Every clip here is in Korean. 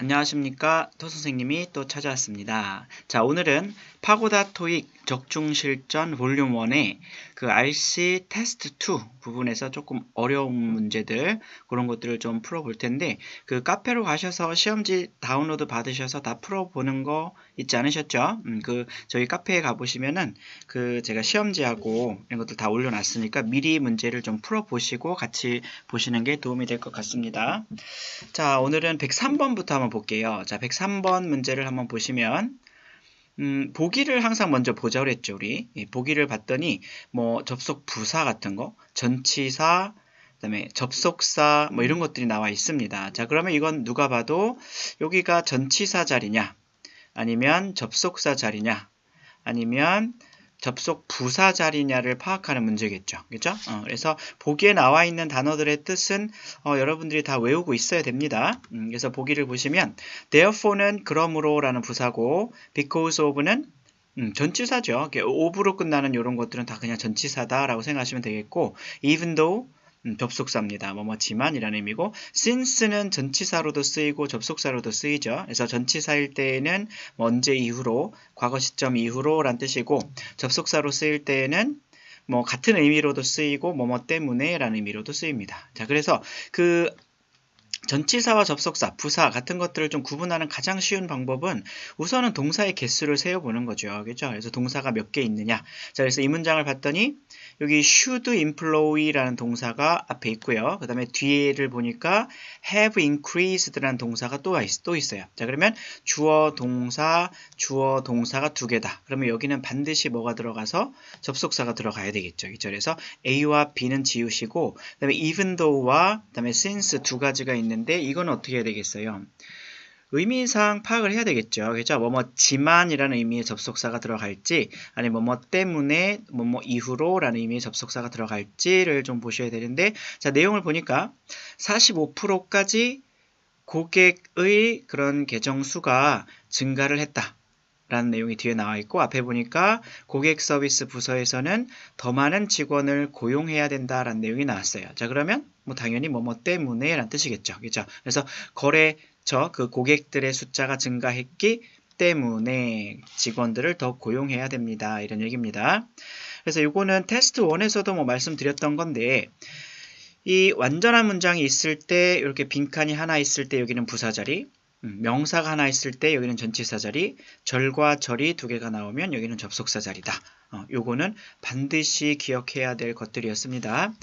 안녕하십니까. 토선생님이 또 찾아왔습니다. 자, 오늘은 파고다 토익 적중실전 볼륨 1의 그 RC 테스트 2 부분에서 조금 어려운 문제들 그런 것들을 좀 풀어볼 텐데 그 카페로 가셔서 시험지 다운로드 받으셔서 다 풀어보는 거 있지 않으셨죠? 그 저희 카페에 가보시면은 그 제가 시험지하고 이런 것들 다 올려놨으니까 미리 문제를 좀 풀어보시고 같이 보시는 게 도움이 될 것 같습니다. 자, 오늘은 103번부터 한번 볼게요. 자, 103번 문제를 한번 보시면 보기를 항상 먼저 보자 그랬죠, 우리. 보기를 봤더니 뭐 접속 부사 같은 거, 전치사, 그다음에 접속사 뭐 이런 것들이 나와 있습니다. 자, 그러면 이건 누가 봐도 여기가 전치사 자리냐, 아니면 접속사 자리냐, 아니면 접속 부사 자리냐를 파악하는 문제겠죠. 그죠? 그래서 보기에 나와 있는 단어들의 뜻은 여러분들이 다 외우고 있어야 됩니다. 그래서 보기를 보시면 therefore는 그러므로 라는 부사고 because of는 전치사죠. of로 끝나는 이런 것들은 다 그냥 전치사다라고 생각하시면 되겠고 even though 접속사입니다. 뭐뭐지만이라는 의미고 since는 전치사로도 쓰이고 접속사로도 쓰이죠. 그래서 전치사일 때에는 뭐 언제 이후로, 과거 시점 이후로 란 뜻이고 접속사로 쓰일 때에는 뭐 같은 의미로도 쓰이고 뭐뭐 때문에 라는 의미로도 쓰입니다. 자, 그래서 그 전치사와 접속사, 부사 같은 것들을 좀 구분하는 가장 쉬운 방법은 우선은 동사의 개수를 세어보는 거죠. 그죠? 그래서 동사가 몇 개 있느냐. 자, 그래서 이 문장을 봤더니 여기 should employ라는 동사가 앞에 있고요. 그 다음에 뒤에를 보니까 have increased라는 동사가 또 있어요. 자, 그러면 주어, 동사가 두 개다. 그러면 여기는 반드시 뭐가 들어가서 접속사가 들어가야 되겠죠. 그죠? 그래서 A와 B는 지우시고, 그 다음에 even though와 그 다음에 since 두 가지가 있는데 이건 어떻게 해야 되겠어요? 의미상 파악을 해야 되겠죠. 그죠? 뭐뭐지만이라는 의미의 접속사가 들어갈지, 아니면 뭐뭐 때문에, 뭐뭐 이후로 라는 의미의 접속사가 들어갈지를 좀 보셔야 되는데, 자, 내용을 보니까 45%까지 고객의 그런 계정 수가 증가를 했다. 라는 내용이 뒤에 나와 있고, 앞에 보니까 고객 서비스 부서에서는 더 많은 직원을 고용해야 된다라는 내용이 나왔어요. 자, 그러면 뭐 당연히 뭐뭐 때문에 라는 뜻이겠죠. 그죠? 그래서 거래처 그 고객들의 숫자가 증가했기 때문에 직원들을 더 고용해야 됩니다. 이런 얘기입니다. 그래서 이거는 테스트 1에서도 뭐 말씀드렸던 건데, 이 완전한 문장이 있을 때 이렇게 빈칸이 하나 있을 때 여기는 부사 자리, 명사가 하나 있을 때 여기는 전치사 자리, 절과 절이 두 개가 나오면 여기는 접속사 자리다. 요거는 반드시 기억해야 될 것들이었습니다.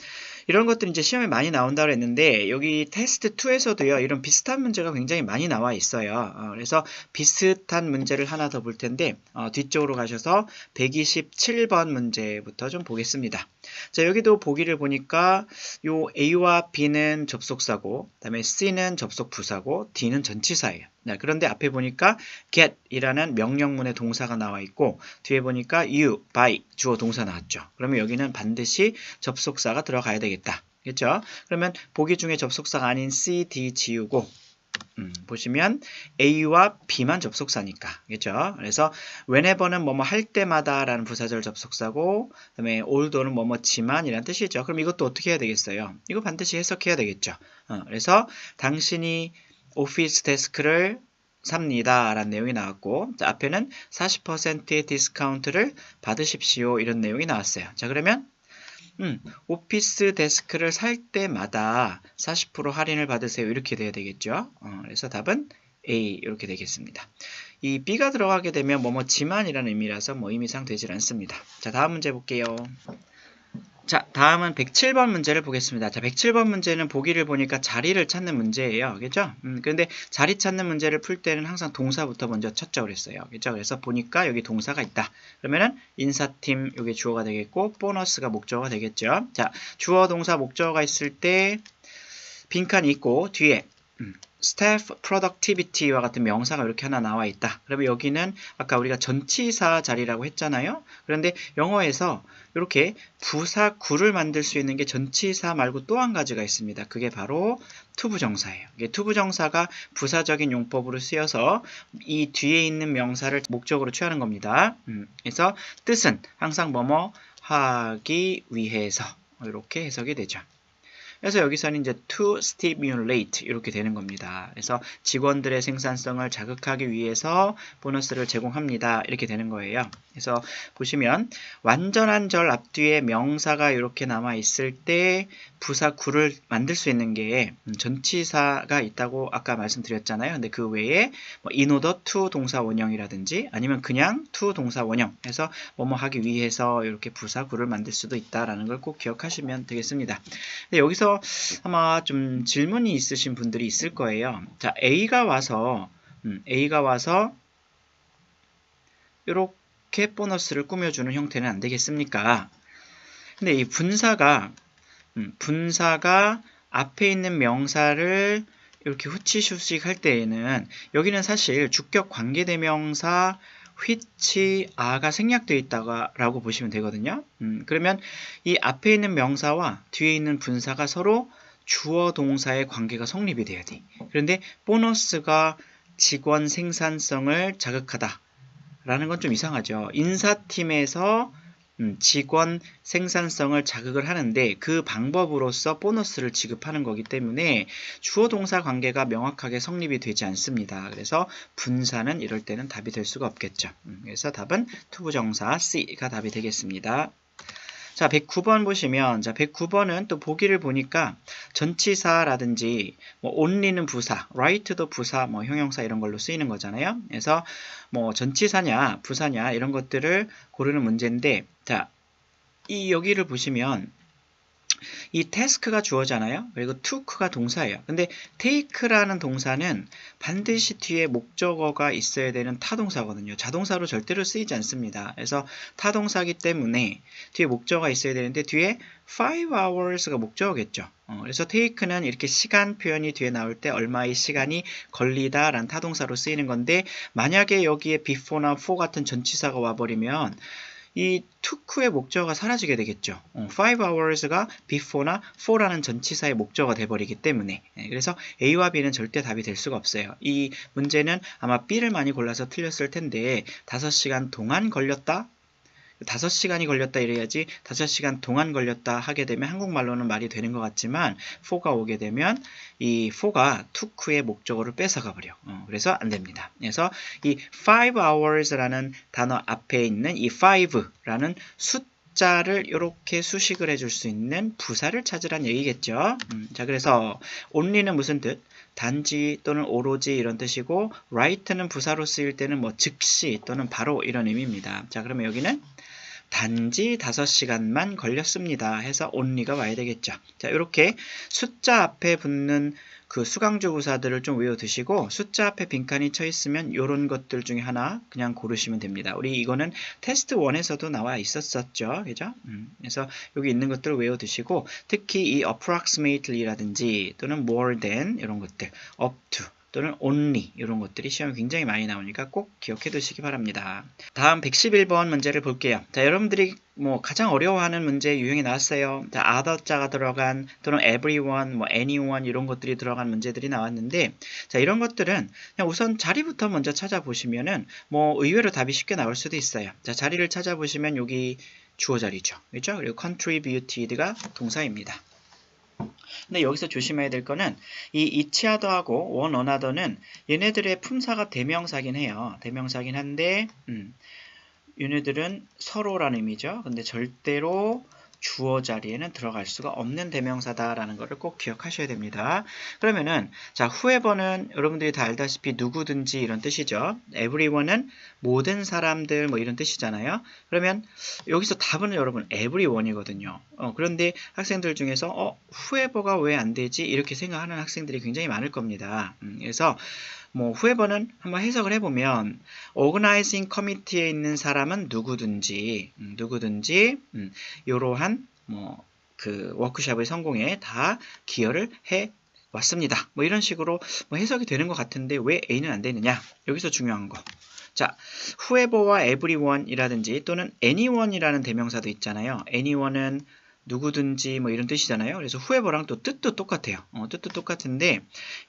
이런 것들이 이제 시험에 많이 나온다고 했는데 여기 테스트 2에서도요 이런 비슷한 문제가 굉장히 많이 나와 있어요. 그래서 비슷한 문제를 하나 더 볼 텐데 뒤쪽으로 가셔서 127번 문제부터 좀 보겠습니다. 자, 여기도 보기를 보니까 요 A와 B는 접속사고, 그다음에 C는 접속 부사고, D는 전치사예요. 네, 그런데 앞에 보니까 get이라는 명령문의 동사가 나와 있고 뒤에 보니까 you, by 주어 동사 나왔죠. 그러면 여기는 반드시 접속사가 들어가야 되겠다. 그렇죠? 그러면 보기 중에 접속사가 아닌 C, D 지우고 보시면 A와 B만 접속사니까. 그렇죠? 그래서 whenever는 뭐뭐 할 때마다 라는 부사절 접속사고 그 다음에 although는 뭐뭐지만 이란 뜻이죠. 그럼 이것도 어떻게 해야 되겠어요? 이거 반드시 해석해야 되겠죠. 그래서 당신이 오피스 데스크를 삽니다 라는 내용이 나왔고 자, 앞에는 40%의 디스카운트를 받으십시오 이런 내용이 나왔어요. 자, 그러면 오피스 데스크를 살 때마다 40% 할인을 받으세요 이렇게 돼야 되겠죠. 그래서 답은 A 이렇게 되겠습니다. 이 B가 들어가게 되면 뭐뭐지만이라는 의미라서 뭐 의미상 되질 않습니다. 자, 다음 문제 볼게요. 자, 다음은 107번 문제를 보겠습니다. 자, 107번 문제는 보기를 보니까 자리를 찾는 문제예요. 그죠? 그런데 자리 찾는 문제를 풀 때는 항상 동사부터 먼저 찾자 그랬어요. 그죠? 그래서 보니까 여기 동사가 있다. 그러면은 인사팀 여기 주어가 되겠고 보너스가 목적어가 되겠죠. 자, 주어, 동사, 목적어가 있을 때 빈칸이 있고 뒤에 staff productivity와 같은 명사가 이렇게 하나 나와 있다. 그러면 여기는 아까 우리가 전치사 자리라고 했잖아요. 그런데 영어에서 이렇게 부사 구를 만들 수 있는 게 전치사 말고 또 한 가지가 있습니다. 그게 바로 투부정사예요. 이게 투부정사가 부사적인 용법으로 쓰여서 이 뒤에 있는 명사를 목적으로 취하는 겁니다. 그래서 뜻은 항상 뭐뭐 하기 위해서 이렇게 해석이 되죠. 그래서 여기서는 이제 to stimulate 이렇게 되는 겁니다. 그래서 직원들의 생산성을 자극하기 위해서 보너스를 제공합니다. 이렇게 되는 거예요. 그래서 보시면 완전한 절 앞뒤에 명사가 이렇게 남아 있을 때 부사 구를 만들 수 있는 게 전치사가 있다고 아까 말씀드렸잖아요. 근데 그 외에 뭐 in order to 동사 원형이라든지 아니면 그냥 to 동사 원형 해서 뭐뭐 하기 위해서 이렇게 부사 구를 만들 수도 있다라는 걸 꼭 기억하시면 되겠습니다. 근데 여기서 아마 좀 질문이 있으신 분들이 있을 거예요. 자, A가 와서 이렇게 보너스를 꾸며주는 형태는 안 되겠습니까? 근데 이 분사가 앞에 있는 명사를 이렇게 후치후식 할 때에는 여기는 사실 주격 관계대명사 which are가 생략되어 있다고 보시면 되거든요. 그러면 이 앞에 있는 명사와 뒤에 있는 분사가 서로 주어 동사의 관계가 성립이 돼야 돼. 그런데 보너스가 직원 생산성을 자극하다 라는 건 좀 이상하죠. 인사팀에서 직원 생산성을 자극을 하는데 그 방법으로서 보너스를 지급하는 거기 때문에 주어 동사 관계가 명확하게 성립이 되지 않습니다. 그래서 분사는 이럴 때는 답이 될 수가 없겠죠. 그래서 답은 투부정사 C가 답이 되겠습니다. 자, 109번 보시면, 자, 109번은 또 보기를 보니까 전치사라든지, 뭐, only는 부사, right도 부사, 뭐, 형용사 이런 걸로 쓰이는 거잖아요. 그래서, 뭐, 전치사냐, 부사냐, 이런 것들을 고르는 문제인데, 자, 여기를 보시면, 이 task가 주어잖아요. 그리고 took가 동사예요. 근데 take라는 동사는 반드시 뒤에 목적어가 있어야 되는 타동사거든요. 자동사로 절대로 쓰이지 않습니다. 그래서 타동사기 때문에 뒤에 목적어가 있어야 되는데 뒤에 5 hours가 목적어겠죠. 그래서 take는 이렇게 시간 표현이 뒤에 나올 때 얼마의 시간이 걸리다 라는 타동사로 쓰이는 건데 만약에 여기에 before나 for 같은 전치사가 와버리면 이 took의 목적어가 사라지게 되겠죠. 5 hours가 before나 for라는 전치사의 목적어가 돼버리기 때문에 그래서 A와 B는 절대 답이 될 수가 없어요. 이 문제는 아마 B를 많이 골라서 틀렸을 텐데 5시간 동안 걸렸다? 5시간이 걸렸다 이래야지 5시간 동안 걸렸다 하게 되면 한국말로는 말이 되는 것 같지만 for가 오게 되면 이 for가 took의 목적어를 뺏어가 버려. 그래서 안 됩니다. 그래서 이 5 hours라는 단어 앞에 있는 이 5라는 숫자를 이렇게 수식을 해줄 수 있는 부사를 찾으란 얘기겠죠. 자, 그래서 only는 무슨 뜻? 단지 또는 오로지 이런 뜻이고 right는 부사로 쓰일 때는 뭐 즉시 또는 바로 이런 의미입니다. 자, 그러면 여기는 단지 5시간만 걸렸습니다 해서 only가 와야 되겠죠. 자, 이렇게 숫자 앞에 붙는 그 수강조 부사들을 좀 외워두시고 숫자 앞에 빈칸이 쳐 있으면 이런 것들 중에 하나 그냥 고르시면 됩니다. 우리 이거는 테스트 1에서도 나와 있었었죠. 그죠? 그래서 여기 있는 것들을 외워두시고 특히 이 approximately라든지 또는 more than 이런 것들 up to 또는 only 이런 것들이 시험에 굉장히 많이 나오니까 꼭 기억해 두시기 바랍니다. 다음 111번 문제를 볼게요. 자, 여러분들이 뭐 가장 어려워하는 문제 유형이 나왔어요. 자, other자가 들어간 또는 everyone, 뭐 anyone 이런 것들이 들어간 문제들이 나왔는데 자, 이런 것들은 그냥 우선 자리부터 먼저 찾아보시면은 뭐 의외로 답이 쉽게 나올 수도 있어요. 자, 자리를 찾아보시면 여기 주어 자리죠. 그렇죠? 그리고 contributed가 동사입니다. 근데 여기서 조심해야 될 거는 이 each other하고 one another는 얘네들의 품사가 대명사긴 해요. 대명사긴 한데 얘네들은 서로라는 의미죠. 근데 절대로 주어 자리에는 들어갈 수가 없는 대명사다라는 것을 꼭 기억하셔야 됩니다. 그러면은 자, whoever는 여러분들이 다 알다시피 누구든지 이런 뜻이죠. everyone은 모든 사람들 뭐 이런 뜻이잖아요. 그러면 여기서 답은 여러분 everyone이거든요. 그런데 학생들 중에서 whoever가 왜 안 되지? 이렇게 생각하는 학생들이 굉장히 많을 겁니다. 그래서 뭐 whoever는 한번 해석을 해보면 organizing committee에 있는 사람은 누구든지 이러한 뭐 그 워크숍의 성공에 다 기여를 해 왔습니다. 뭐 이런 식으로 뭐 해석이 되는 것 같은데 왜 A는 안 되느냐? 여기서 중요한 거. 자, whoever와 everyone이라든지 또는 anyone이라는 대명사도 있잖아요. anyone은 누구든지 뭐 이런 뜻이잖아요. 그래서 whoever랑 또 뜻도 똑같아요. 뜻도 똑같은데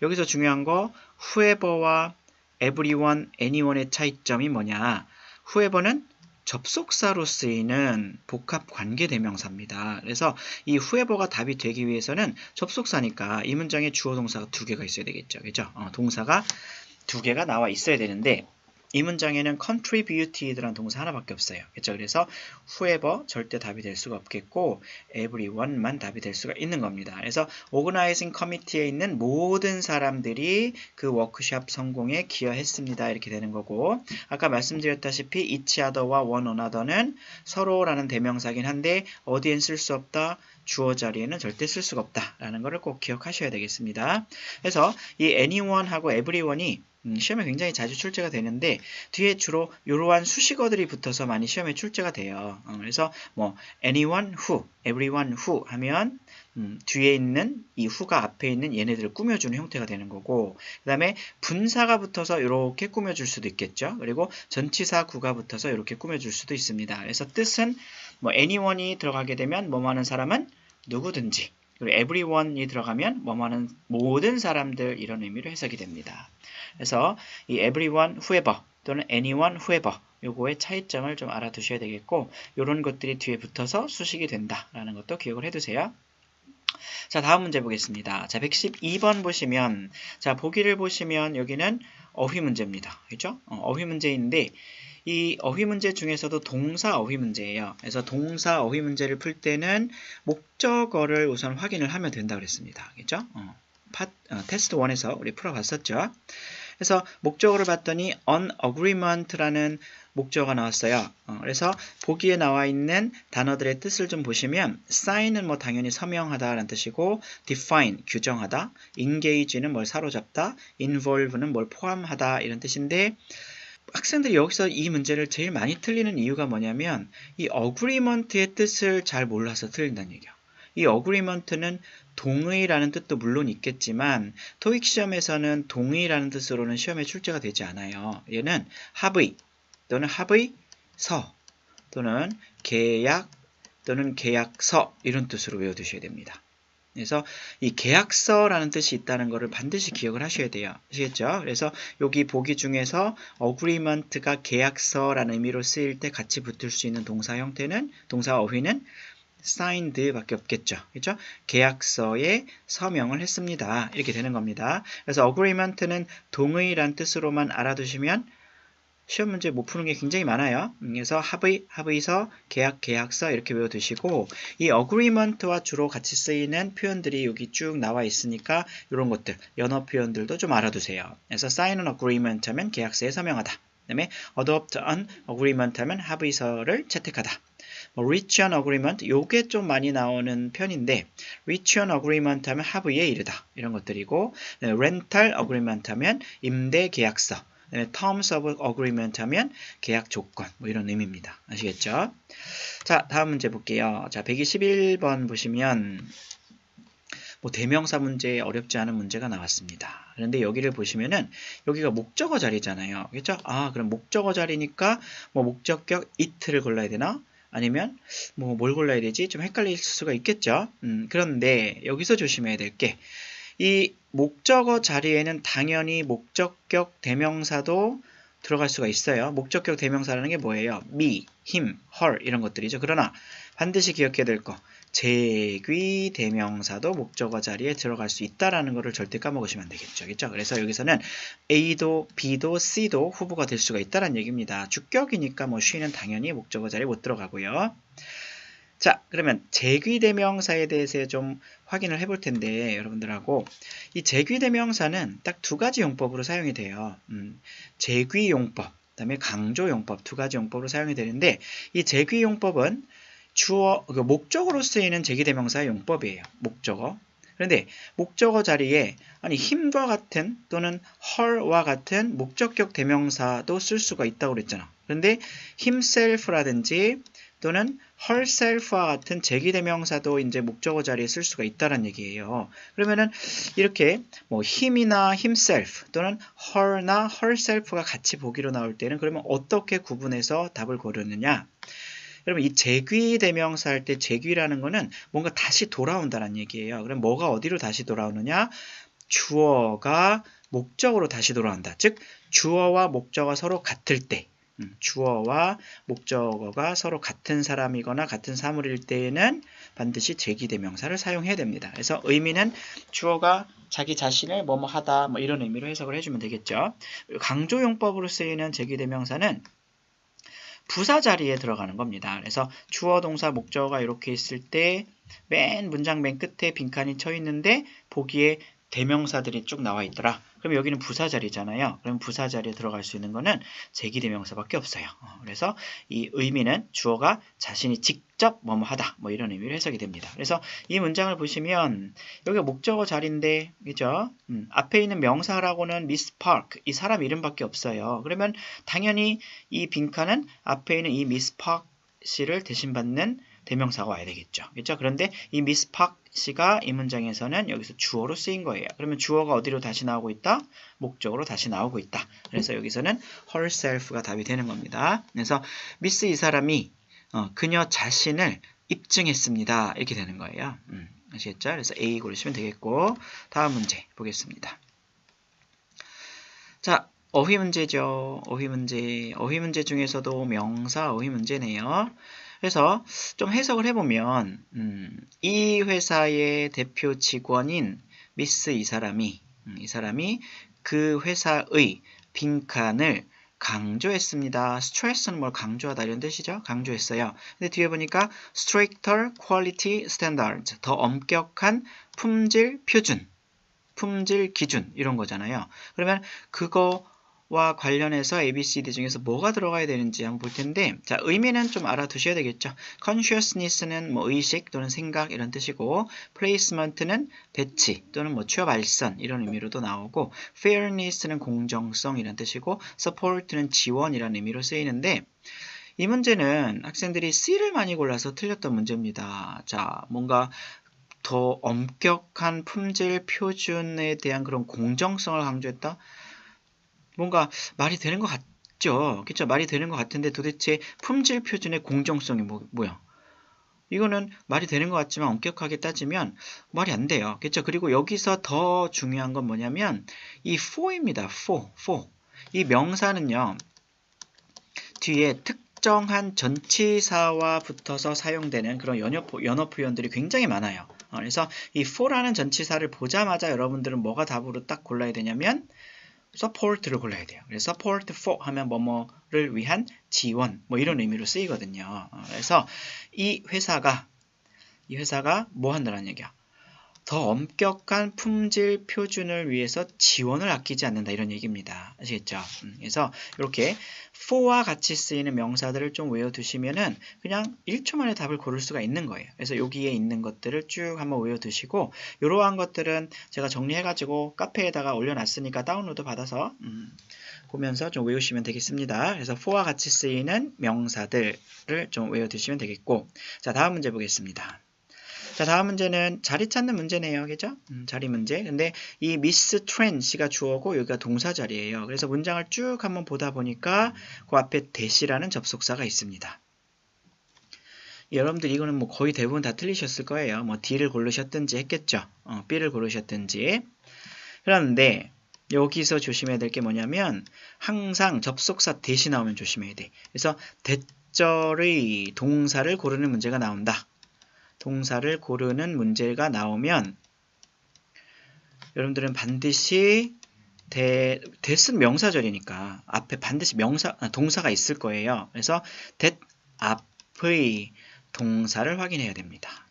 여기서 중요한 거 whoever와 everyone, anyone의 차이점이 뭐냐? whoever는 접속사로 쓰이는 복합 관계 대명사입니다. 그래서 이 whoever가 답이 되기 위해서는 접속사니까 이 문장에 주어 동사가 2개가 있어야 되겠죠. 그죠? 동사가 2개가 나와 있어야 되는데 이 문장에는 contributed라는 동사 하나밖에 없어요. 그렇죠? 그래서 whoever 절대 답이 될 수가 없겠고 everyone만 답이 될 수가 있는 겁니다. 그래서 organizing committee에 있는 모든 사람들이 그 워크숍 성공에 기여했습니다. 이렇게 되는 거고 아까 말씀드렸다시피 each other와 one another는 서로라는 대명사긴 한데 어디엔 쓸 수 없다. 주어 자리에는 절대 쓸 수가 없다라는 것을 꼭 기억하셔야 되겠습니다. 그래서 이 anyone하고 everyone이 시험에 굉장히 자주 출제가 되는데 뒤에 주로 이러한 수식어들이 붙어서 많이 시험에 출제가 돼요. 그래서 뭐 anyone who, everyone who 하면 뒤에 있는 이 who가 앞에 있는 얘네들을 꾸며주는 형태가 되는 거고 그 다음에 분사가 붙어서 이렇게 꾸며줄 수도 있겠죠. 그리고 전치사 구가 붙어서 이렇게 꾸며줄 수도 있습니다. 그래서 뜻은 뭐 anyone이 들어가게 되면 뭐뭐 하는 사람은 누구든지 그리고 everyone이 들어가면 뭐뭐 하는 모든 사람들 이런 의미로 해석이 됩니다. 그래서 이 everyone whoever 또는 anyone whoever 요거의 차이점을 좀 알아두셔야 되겠고 이런 것들이 뒤에 붙어서 수식이 된다라는 것도 기억을 해두세요. 자, 다음 문제 보겠습니다. 자, 112번 보시면 자, 보기를 보시면 여기는 어휘 문제입니다. 그렇죠? 어휘 문제인데 이 어휘 문제 중에서도 동사 어휘 문제예요. 그래서 동사 어휘 문제를 풀 때는 목적어를 우선 확인을 하면 된다 그랬습니다. 그렇죠? 테스트 1에서 우리 풀어봤었죠. 그래서 목적어를 봤더니 on agreement라는 목적어가 나왔어요. 그래서 보기에 나와 있는 단어들의 뜻을 좀 보시면 sign은 뭐 당연히 서명하다라는 뜻이고 define 규정하다, engage는 뭘 사로잡다, involve는 뭘 포함하다 이런 뜻인데 학생들이 여기서 이 문제를 제일 많이 틀리는 이유가 뭐냐면 이 agreement의 뜻을 잘 몰라서 틀린다는 얘기예요. 이 agreement는 동의라는 뜻도 물론 있겠지만 토익 시험에서는 동의라는 뜻으로는 시험에 출제가 되지 않아요. 얘는 합의 또는 합의서 또는 계약 또는 계약서 이런 뜻으로 외워두셔야 됩니다. 그래서 이 계약서라는 뜻이 있다는 것을 반드시 기억을 하셔야 돼요. 아시겠죠? 그래서 여기 보기 중에서 agreement가 계약서라는 의미로 쓰일 때 같이 붙을 수 있는 동사 형태는 동사 어휘는 signed밖에 없겠죠. 그렇죠? 계약서에 서명을 했습니다. 이렇게 되는 겁니다. 그래서 agreement는 동의란 뜻으로만 알아두시면 시험 문제 못 푸는 게 굉장히 많아요. 그래서 합의서, 계약서 이렇게 외워두시고 이 agreement와 주로 같이 쓰이는 표현들이 여기 쭉 나와 있으니까 이런 것들, 연어 표현들도 좀 알아두세요. 그래서 sign an agreement 하면 계약서에 서명하다. 그 다음에 adopt an agreement 하면 합의서를 채택하다. reach an agreement, 요게 좀 많이 나오는 편인데 reach an agreement 하면 합의에 이르다. 이런 것들이고 rental agreement 하면 임대 계약서. terms of agreement 하면 계약 조건 뭐 이런 의미입니다. 아시겠죠? 자, 다음 문제 볼게요. 자, 121번 보시면 뭐 대명사 문제에 어렵지 않은 문제가 나왔습니다. 그런데 여기를 보시면은 여기가 목적어 자리잖아요. 그렇죠? 아, 그럼 목적어 자리니까 뭐 목적격 it를 골라야 되나? 아니면 뭐 뭘 골라야 되지? 좀 헷갈릴 수가 있겠죠? 그런데 여기서 조심해야 될 게 이 목적어 자리에는 당연히 목적격 대명사도 들어갈 수가 있어요. 목적격 대명사라는 게 뭐예요? me, him, her 이런 것들이죠. 그러나 반드시 기억해야 될 거 재귀 대명사도 목적어 자리에 들어갈 수 있다라는 것을 절대 까먹으시면 안 되겠죠. 그렇죠? 그래서 여기서는 A도 B도 C도 후보가 될 수가 있다는 얘기입니다. 주격이니까 뭐 she는 당연히 목적어 자리에 못 들어가고요. 자, 그러면 재귀대명사에 대해서 좀 확인을 해볼 텐데 여러분들하고 이 재귀대명사는 딱 2가지 용법으로 사용이 돼요. 재귀용법, 그 다음에 강조용법 2가지 용법으로 사용이 되는데 이 재귀용법은 목적어로 쓰이는 재귀대명사의 용법이에요. 목적어. 그런데 목적어 자리에 힘과 같은 또는 her와 같은 목적격 대명사도 쓸 수가 있다고 그랬잖아. 그런데 himself라든지 또는 herself와 같은 재귀대명사도 이제 목적어 자리에 쓸 수가 있다는 얘기예요. 그러면은 이렇게 뭐 him이나 himself 또는 her나 herself가 같이 보기로 나올 때는 그러면 어떻게 구분해서 답을 고르느냐? 여러분 이 재귀대명사 할 때 재귀라는 거는 뭔가 다시 돌아온다는 얘기예요. 그럼 뭐가 어디로 다시 돌아오느냐? 주어가 목적으로 다시 돌아온다. 즉 주어와 목적어가 서로 같을 때 주어와 목적어가 서로 같은 사람이거나 같은 사물일 때에는 반드시 제기대명사를 사용해야 됩니다. 그래서 의미는 주어가 자기 자신을 뭐뭐 하다 뭐 이런 의미로 해석을 해주면 되겠죠. 강조용법으로 쓰이는 제기대명사는 부사 자리에 들어가는 겁니다. 그래서 주어, 동사, 목적어가 이렇게 있을 때 문장 맨 끝에 빈칸이 쳐 있는데 보기에 대명사들이 쭉 나와 있더라. 그럼 여기는 부사 자리잖아요. 그럼 부사 자리에 들어갈 수 있는 거는 제기대명사밖에 없어요. 그래서 이 의미는 주어가 자신이 직접 뭐뭐 하다 뭐 이런 의미로 해석이 됩니다. 그래서 이 문장을 보시면 여기가 목적어 자리인데 그죠? 앞에 있는 명사라고는 미스 파크 이 사람 이름밖에 없어요. 그러면 당연히 이 빈칸은 앞에 있는 이 미스 파크 씨를 대신받는 대명사가 와야 되겠죠. 그렇죠? 그런데 이 미스 파크 씨가 이 문장에서는 여기서 주어로 쓰인 거예요. 그러면 주어가 어디로 다시 나오고 있다? 목적으로 다시 나오고 있다. 그래서 여기서는 herself가 답이 되는 겁니다. 그래서 미스 이 사람이 그녀 자신을 입증했습니다. 이렇게 되는 거예요. 아시겠죠? 그래서 A 고르시면 되겠고 다음 문제 보겠습니다. 자, 어휘 문제죠. 어휘 문제 중에서도 명사 어휘 문제네요. 그래서 좀 해석을 해보면 이 회사의 대표 직원인 미스 이 사람이 그 회사의 빈칸을 강조했습니다. stress는 뭘 강조하다 이런 뜻이죠. 강조했어요. 근데 뒤에 보니까 stricter quality standards 더 엄격한 품질 표준, 품질 기준 이런 거잖아요. 그러면 그거와 관련해서 ABCD 중에서 뭐가 들어가야 되는지 한번 볼 텐데 자 의미는 좀 알아두셔야 되겠죠. consciousness는 뭐 의식 또는 생각 이런 뜻이고 placement는 배치 또는 뭐 취업 알선 이런 의미로도 나오고 fairness는 공정성 이런 뜻이고 support는 지원이라는 의미로 쓰이는데 이 문제는 학생들이 C를 많이 골라서 틀렸던 문제입니다. 자 뭔가 더 엄격한 품질 표준에 대한 그런 공정성을 강조했다? 뭔가 말이 되는 것 같죠? 그쵸? 말이 되는 것 같은데 도대체 품질 표준의 공정성이 뭐야? 이거는 말이 되는 것 같지만 엄격하게 따지면 말이 안 돼요. 그쵸? 그리고 여기서 더 중요한 건 뭐냐면 이 for입니다. for. 이 명사는요. 뒤에 특정한 전치사와 붙어서 사용되는 그런 연어 표현들이 굉장히 많아요. 그래서 이 for라는 전치사를 보자마자 여러분들은 뭐가 답으로 딱 골라야 되냐면 support를 골라야 돼요. 그래서 support for 하면 뭐뭐를 위한 지원 뭐 이런 의미로 쓰이거든요. 그래서 이 회사가 뭐 한다는 얘기야? 더 엄격한 품질 표준을 위해서 지원을 아끼지 않는다 이런 얘기입니다. 아시겠죠? 그래서 이렇게 for와 같이 쓰이는 명사들을 좀 외워두시면은 그냥 1초 만에 답을 고를 수가 있는 거예요. 그래서 여기에 있는 것들을 쭉 한번 외워두시고 이러한 것들은 제가 정리해가지고 카페에다가 올려놨으니까 다운로드 받아서 보면서 좀 외우시면 되겠습니다. 그래서 for와 같이 쓰이는 명사들을 좀 외워두시면 되겠고 자 다음 문제 보겠습니다. 자, 다음 문제는 자리 찾는 문제네요. 그죠? 자리 문제. 근데 이 미스 트렌 씨가 주어고 여기가 동사 자리예요. 그래서 문장을 쭉 한번 보다 보니까 그 앞에 대시라는 접속사가 있습니다. 여러분들 이거는 뭐 거의 대부분 다 틀리셨을 거예요. 뭐 D를 고르셨든지 했겠죠. B를 고르셨든지. 그런데 여기서 조심해야 될 게 뭐냐면 항상 접속사 대시 나오면 조심해야 돼. 그래서 대절의 동사를 고르는 문제가 나온다. 동사를 고르는 문제가 나오면 여러분들은 반드시 that은 명사절이니까 앞에 반드시 동사가 있을 거예요. 그래서 that 앞의 동사를 확인해야 됩니다.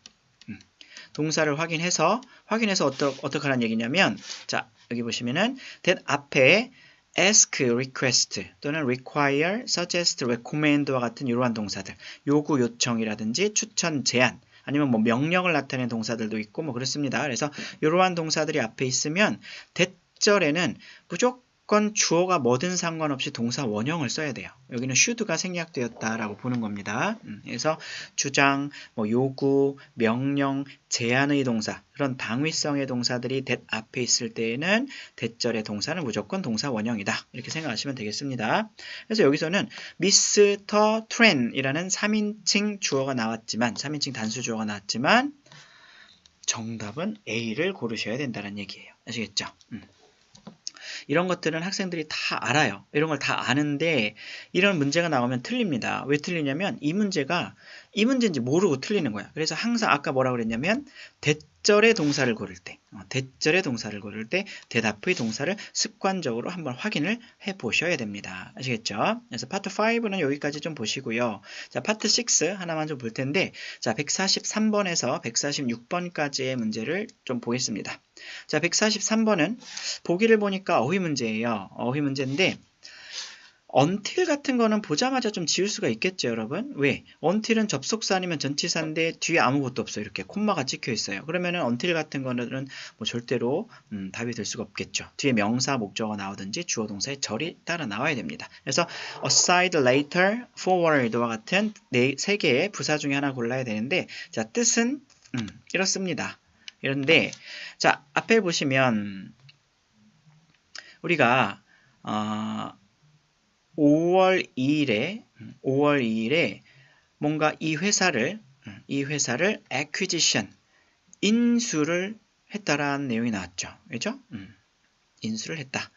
동사를 확인해서 어떻게 하라는 얘기냐면 자 여기 보시면은 that 앞에 ask, request 또는 require, suggest, recommend와 같은 이러한 동사들 요구, 요청이라든지 추천, 제안 아니면 뭐 명령을 나타내는 동사들도 있고 뭐 그렇습니다. 그래서 이러한 동사들이 앞에 있으면 대절에는 무조건 주어가 뭐든 상관없이 동사 원형을 써야 돼요. 여기는 should가 생략되었다라고 보는 겁니다. 그래서 주장, 뭐 요구, 명령, 제안의 동사 그런 당위성의 동사들이 that 앞에 있을 때에는 대절의 동사는 무조건 동사 원형이다. 이렇게 생각하시면 되겠습니다. 그래서 여기서는 Mr. Tren이라는 3인칭 주어가 나왔지만 3인칭 단수 주어가 나왔지만 정답은 A를 고르셔야 된다는 얘기예요. 아시겠죠? 이런 것들은 학생들이 다 알아요. 이런 걸 다 아는데 이런 문제가 나오면 틀립니다. 왜 틀리냐면 이 문제가 이 문제인지 모르고 틀리는 거야. 그래서 항상 아까 뭐라고 그랬냐면 대절의 동사를 고를 때 대절의 동사를 고를 때 대답의 동사를 습관적으로 한번 확인을 해 보셔야 됩니다. 아시겠죠? 그래서 파트 5는 여기까지 좀 보시고요. 자, 파트 6 하나만 좀 볼 텐데 자, 143번에서 146번까지의 문제를 좀 보겠습니다. 자, 143번은 보기를 보니까 어휘 문제예요. 어휘 문제인데 until 같은 거는 보자마자 좀 지울 수가 있겠죠, 여러분? 왜? until은 접속사 아니면 전치사인데 뒤에 아무것도 없어요. 이렇게 콤마가 찍혀 있어요. 그러면은 until 같은 거는 뭐 절대로 답이 될 수가 없겠죠. 뒤에 명사, 목적어가 나오든지 주어 동사의 절이 따라 나와야 됩니다. 그래서 aside, later, forward와 같은 세 개의 부사 중에 하나 골라야 되는데 자, 뜻은 이렇습니다. 이런데 자, 앞에 보시면 우리가 5월 2일에 뭔가 이 회사를 acquisition, 인수를 했다라는 내용이 나왔죠. 그죠? 인수를 했다.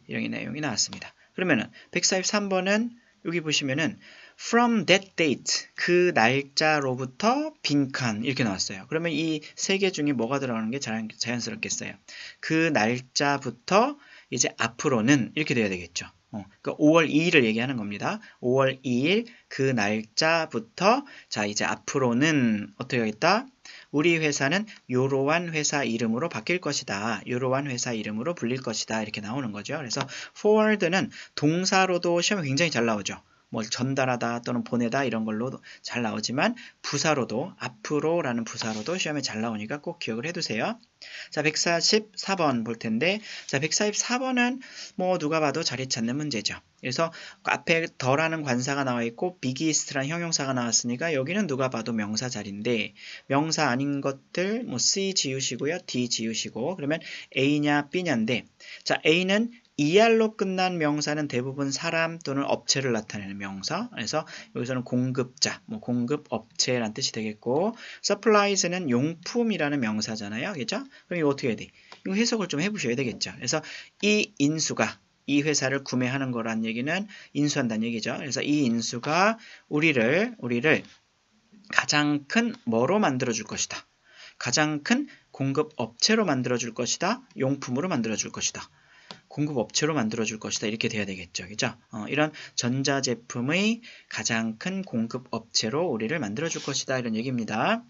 이런 내용이 나왔습니다. 그러면은 143번은 여기 보시면은 from that date, 그 날짜로부터 빈칸 이렇게 나왔어요. 그러면 이 세 개 중에 뭐가 들어가는 게 자연스럽겠어요. 그 날짜부터 이제 앞으로는 이렇게 돼야 되겠죠. 그러니까 5월 2일을 얘기하는 겁니다. 5월 2일 그 날짜부터 자 이제 앞으로는 어떻게 하겠다? 우리 회사는 요러한 회사 이름으로 바뀔 것이다. 요러한 회사 이름으로 불릴 것이다. 이렇게 나오는 거죠. 그래서 forward는 동사로도 시험에 굉장히 잘 나오죠. 뭐 전달하다 또는 보내다 이런 걸로 잘 나오지만 부사로도 앞으로라는 부사로도 시험에 잘 나오니까 꼭 기억을 해두세요. 자, 144번 볼 텐데 자, 144번은 뭐 누가 봐도 자리 찾는 문제죠. 그래서 앞에 더라는 관사가 나와 있고 비기스트라는 형용사가 나왔으니까 여기는 누가 봐도 명사 자리인데 명사 아닌 것들 뭐 C 지우시고요. D 지우시고 그러면 A냐 B냐인데 자, A는 ER로 끝난 명사는 대부분 사람 또는 업체를 나타내는 명사. 그래서 여기서는 공급자, 뭐 공급업체라는 뜻이 되겠고 supplies는 용품이라는 명사잖아요. 그죠? 그럼 이거 어떻게 해야 돼? 이거 해석을 좀 해보셔야 되겠죠. 그래서 이 인수가 이 회사를 구매하는 거란 얘기는 인수한다는 얘기죠. 그래서 이 인수가 우리를 가장 큰 뭐로 만들어줄 것이다. 가장 큰 공급업체로 만들어줄 것이다. 용품으로 만들어줄 것이다. 공급업체로 만들어줄 것이다. 이렇게 돼야 되겠죠. 그죠? 이런 전자제품의 가장 큰 공급업체로 우리를 만들어줄 것이다. 이런 얘기입니다.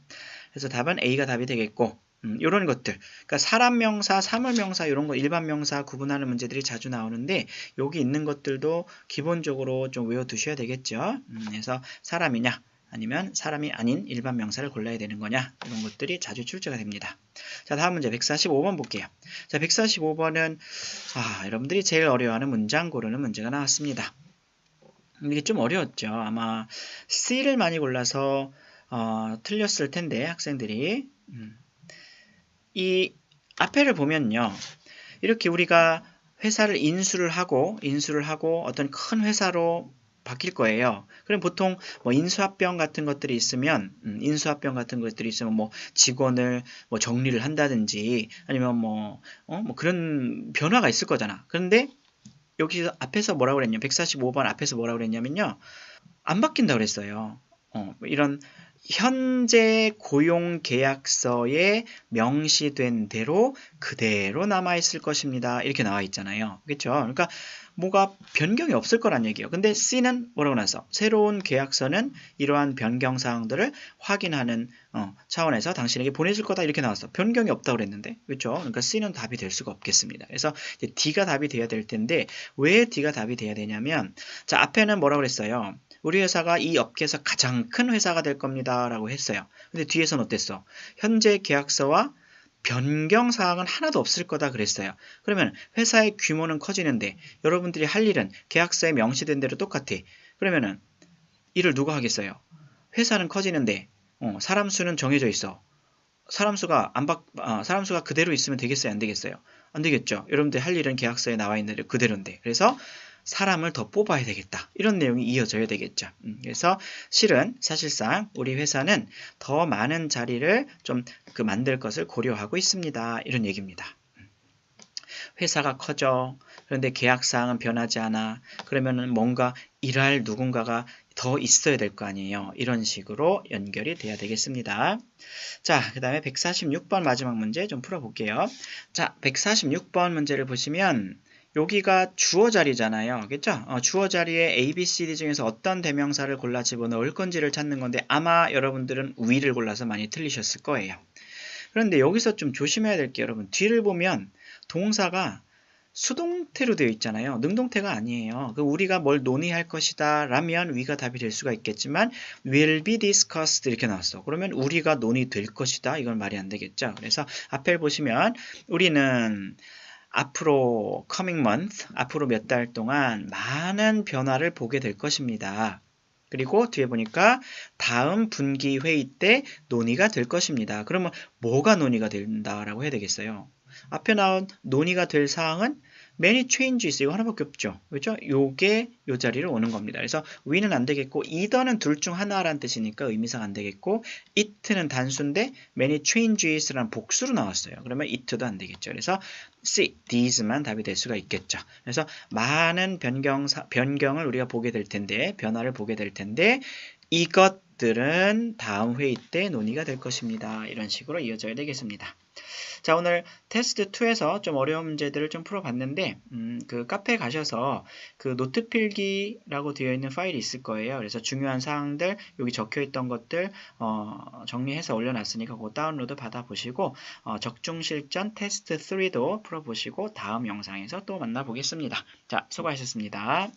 그래서 답은 A가 답이 되겠고 이런 것들, 그러니까 사람 명사, 사물 명사 이런 거 일반 명사 구분하는 문제들이 자주 나오는데 여기 있는 것들도 기본적으로 좀 외워두셔야 되겠죠. 그래서 사람이냐 아니면 사람이 아닌 일반 명사를 골라야 되는 거냐 이런 것들이 자주 출제가 됩니다. 자, 다음 문제 145번 볼게요. 자, 145번은 여러분들이 제일 어려워하는 문장 고르는 문제가 나왔습니다. 이게 좀 어려웠죠. 아마 C를 많이 골라서 틀렸을 텐데 학생들이 이 앞에를 보면요. 이렇게 우리가 회사를 인수를 하고 어떤 큰 회사로 바뀔 거예요. 그럼 보통 뭐 인수합병 같은 것들이 있으면 뭐 직원을 뭐 정리를 한다든지 아니면 뭐 그런 변화가 있을 거잖아. 그런데 여기서 앞에서 뭐라고 그랬냐? 145번 앞에서 뭐라고 그랬냐면요. 안 바뀐다고 그랬어요. 이런 현재 고용 계약서에 명시된 대로 그대로 남아있을 것입니다. 이렇게 나와 있잖아요. 그렇죠? 그러니까 뭐가 변경이 없을 거란 얘기예요. 근데 C는 뭐라고 나서 새로운 계약서는 이러한 변경 사항들을 확인하는 차원에서 당신에게 보내줄 거다 이렇게 나왔어. 변경이 없다고 그랬는데 그렇죠? 그러니까 C는 답이 될 수가 없겠습니다. 그래서 이제 D가 답이 돼야 될 텐데 왜 D가 답이 돼야 되냐면 자 앞에는 뭐라고 그랬어요? 우리 회사가 이 업계에서 가장 큰 회사가 될 겁니다 라고 했어요. 근데 뒤에서는 어땠어? 현재 계약서와 변경 사항은 하나도 없을 거다 그랬어요. 그러면 회사의 규모는 커지는데 여러분들이 할 일은 계약서에 명시된 대로 똑같아. 그러면은 일을 누가 하겠어요? 회사는 커지는데 사람 수는 정해져 있어. 사람 수가 그대로 있으면 되겠어요? 안 되겠어요? 안 되겠죠. 여러분들 할 일은 계약서에 나와 있는 대로 그대로인데. 그래서 사람을 더 뽑아야 되겠다. 이런 내용이 이어져야 되겠죠. 그래서 실은 사실상 우리 회사는 더 많은 자리를 좀 만들 것을 고려하고 있습니다. 이런 얘기입니다. 회사가 커져. 그런데 계약사항은 변하지 않아. 그러면은 뭔가 일할 누군가가 더 있어야 될 거 아니에요. 이런 식으로 연결이 돼야 되겠습니다. 자, 그 다음에 146번 마지막 문제 좀 풀어볼게요. 자, 146번 문제를 보시면 여기가 주어 자리잖아요. 그렇죠? 주어 자리에 A, B, C, D 중에서 어떤 대명사를 골라 집어넣을 건지를 찾는 건데 아마 여러분들은 위를 골라서 많이 틀리셨을 거예요. 그런데 여기서 좀 조심해야 될 게 여러분 뒤를 보면 동사가 수동태로 되어 있잖아요. 능동태가 아니에요. 우리가 뭘 논의할 것이다 라면 위가 답이 될 수가 있겠지만 will be discussed 이렇게 나왔어. 그러면 우리가 논의될 것이다. 이건 말이 안 되겠죠. 그래서 앞에 보시면 우리는 앞으로 coming month, 앞으로 몇 달 동안 많은 변화를 보게 될 것입니다. 그리고 뒤에 보니까 다음 분기 회의 때 논의가 될 것입니다. 그러면 뭐가 논의가 된다라고 해야 되겠어요? 앞에 나온 논의가 될 사항은 many changes 이거 하나밖에 없죠. 그렇죠? 요게 요 자리로 오는 겁니다. 그래서 we는 안 되겠고 either는 둘 중 하나라는 뜻이니까 의미상 안 되겠고 it는 단수인데 many changes라는 복수로 나왔어요. 그러면 it도 안 되겠죠. 그래서 C, these만 답이 될 수가 있겠죠. 그래서 많은 변경을 우리가 보게 될 텐데 변화를 보게 될 텐데 이것들은 다음 회의 때 논의가 될 것입니다. 이런 식으로 이어져야 되겠습니다. 자, 오늘 테스트 2에서 좀 어려운 문제들을 좀 풀어봤는데 그 카페에 가셔서 그 노트 필기라고 되어 있는 파일이 있을 거예요. 그래서 중요한 사항들 여기 적혀 있던 것들 정리해서 올려놨으니까 그거 다운로드 받아보시고 적중 실전 테스트 3도 풀어보시고 다음 영상에서 또 만나보겠습니다. 자, 수고하셨습니다.